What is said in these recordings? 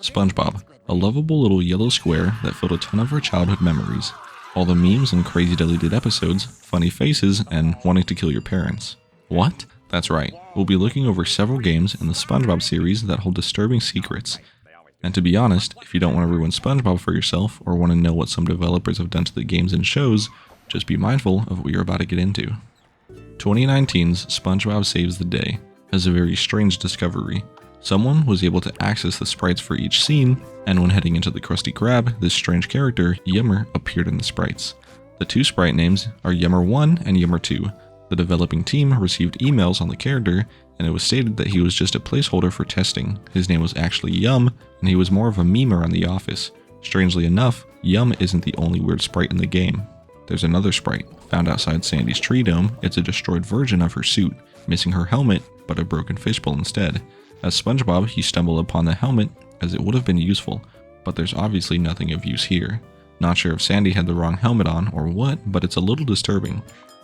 SpongeBob, a lovable little yellow square that filled a ton of our childhood memories. All the memes and crazy deleted episodes, funny faces, and wanting to kill your parents. What? That's right, we'll be looking over several games in the SpongeBob series that hold disturbing secrets. And to be honest, if you don't want to ruin SpongeBob for yourself or want to know what some developers have done to the games and shows, just be mindful of what you're about to get into. 2019's SpongeBob Saves the Day has a very strange discovery. Someone was able to access the sprites for each scene, and when heading into the Krusty Krab, this strange character, Yummer, appeared in the sprites. The two sprite names are Yummer1 and Yummer2. The developing team received emails on the character, and it was stated that he was just a placeholder for testing. His name was actually Yum, and he was more of a meme around the office. Strangely enough, Yum isn't the only weird sprite in the game. There's another sprite, found outside Sandy's tree dome. It's a destroyed version of her suit, missing her helmet, but a broken fishbowl instead. As SpongeBob, he stumbled upon the helmet, as it would have been useful, but there's obviously nothing of use here. Not sure if Sandy had the wrong helmet on or what, but it's a little disturbing.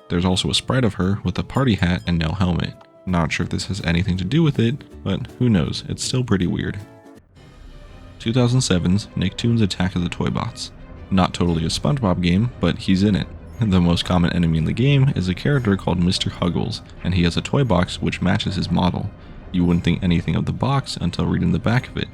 There's also a sprite of her with a party hat and no helmet. Not sure if this has anything to do with it, but who knows, it's still pretty weird. 2007's Nicktoons Attack of the Toybots. Not totally a SpongeBob game, but he's in it. The most common enemy in the game is a character called Mr. Huggles, and he has a toy box which matches his model. You wouldn't think anything of the box until reading the back of it.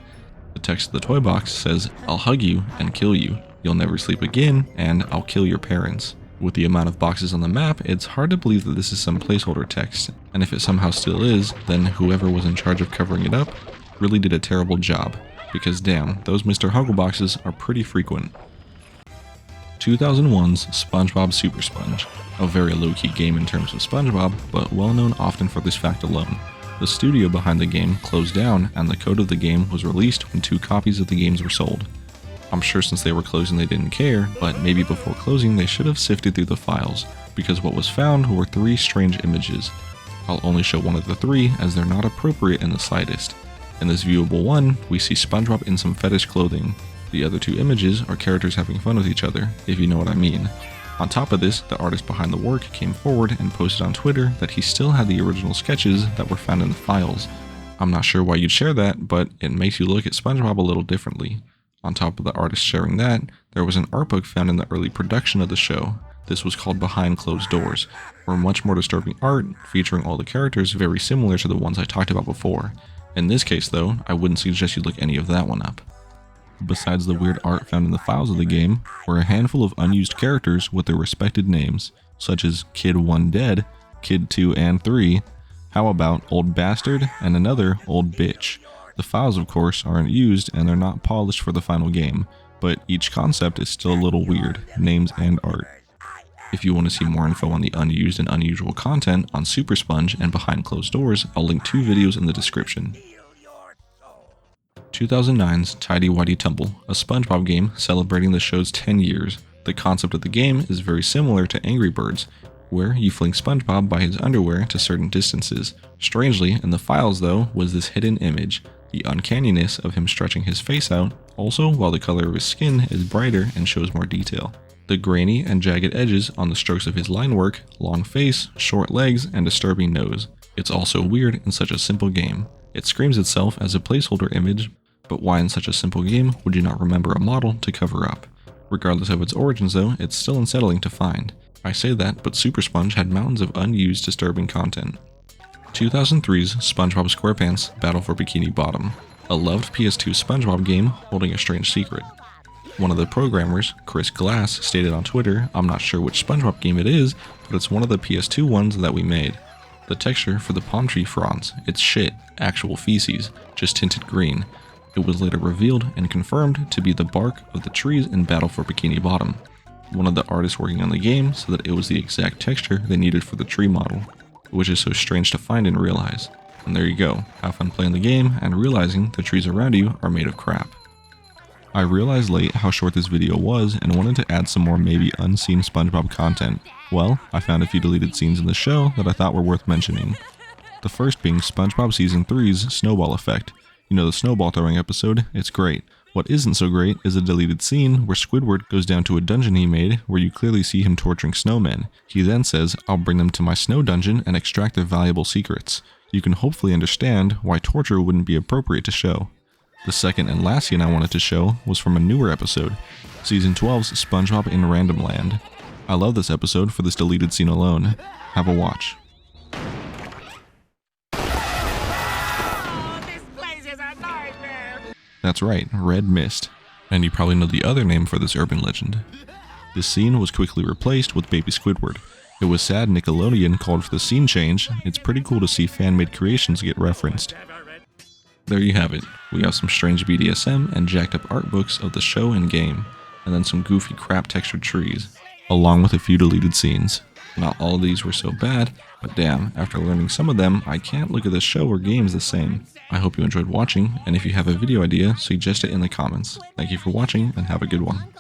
The text of the toy box says, "I'll hug you and kill you. You'll never sleep again, and I'll kill your parents." With the amount of boxes on the map, it's hard to believe that this is some placeholder text, and if it somehow still is, then whoever was in charge of covering it up really did a terrible job, because damn, those Mr. Huggle boxes are pretty frequent. 2001's SpongeBob SuperSponge, a very low-key game in terms of SpongeBob, but well known often for this fact alone. The studio behind the game closed down, and the code of the game was released when 2 copies of the games were sold. I'm sure since they were closing they didn't care, but maybe before closing they should have sifted through the files, because what was found were 3 strange images. I'll only show one of the 3 as they're not appropriate in the slightest. In this viewable one, we see SpongeBob in some fetish clothing. The other 2 images are characters having fun with each other, if you know what I mean. On top of this, the artist behind the work came forward and posted on Twitter that he still had the original sketches that were found in the files. I'm not sure why you'd share that, but it makes you look at SpongeBob a little differently. On top of the artist sharing that, there was an art book found in the early production of the show. This was called Behind Closed Doors, where much more disturbing art featuring all the characters very similar to the ones I talked about before. In this case though, I wouldn't suggest you look any of that one up. Besides the weird art found in the files of the game, were a handful of unused characters with their respected names, such as Kid 1 Dead, Kid 2 and 3, how about Old Bastard, and another Old Bitch. The files of course aren't used and they're not polished for the final game, but each concept is still a little weird, names and art. If you want to see more info on the unused and unusual content on SuperSponge and Behind Closed Doors, I'll link 2 videos in the description. 2009's Tidy Wy Tumble, a SpongeBob game celebrating the show's 10 years. The concept of the game is very similar to Angry Birds, where you fling SpongeBob by his underwear to certain distances. Strangely, in the files though, was this hidden image, the uncanniness of him stretching his face out, also while the color of his skin is brighter and shows more detail. The grainy and jagged edges on the strokes of his line work, long face, short legs, and disturbing nose. It's also weird in such a simple game. It screams itself as a placeholder image, but why in such a simple game would you not remember a model to cover up? Regardless of its origins though, it's still unsettling to find. I say that, but SuperSponge had mountains of unused disturbing content. 2003's SpongeBob SquarePants Battle for Bikini Bottom, a loved PS2 SpongeBob game holding a strange secret. One of the programmers, Chris Glass, stated on Twitter, "I'm not sure which SpongeBob game it is, but it's one of the PS2 ones that we made. The texture for the palm tree fronds, it's shit, actual feces, just tinted green. It was later revealed and confirmed to be the bark of the trees in Battle for Bikini Bottom. One of the artists working on the game said that it was the exact texture they needed for the tree model, which is so strange to find and realize. And there you go, have fun playing the game and realizing the trees around you are made of crap." I realized late how short this video was and wanted to add some more maybe unseen SpongeBob content. Well, I found a few deleted scenes in the show that I thought were worth mentioning. The first being SpongeBob Season 3's Snowball Effect. You know the snowball throwing episode? It's great. What isn't so great is a deleted scene where Squidward goes down to a dungeon he made where you clearly see him torturing snowmen. He then says, "I'll bring them to my snow dungeon and extract their valuable secrets." You can hopefully understand why torture wouldn't be appropriate to show. The second and last scene I wanted to show was from a newer episode, Season 12's SpongeBob in Random Land. I love this episode for this deleted scene alone. Have a watch. That's right, Red Mist. And you probably know the other name for this urban legend. This scene was quickly replaced with Baby Squidward. It was sad Nickelodeon called for the scene change. It's pretty cool to see fan-made creations get referenced. There you have it. We have some strange BDSM and jacked up art books of the show and game, and then some goofy crap textured trees, along with a few deleted scenes. Not all of these were so bad, but damn, after learning some of them, I can't look at the show or games the same. I hope you enjoyed watching, and if you have a video idea, suggest it in the comments. Thank you for watching, and have a good one.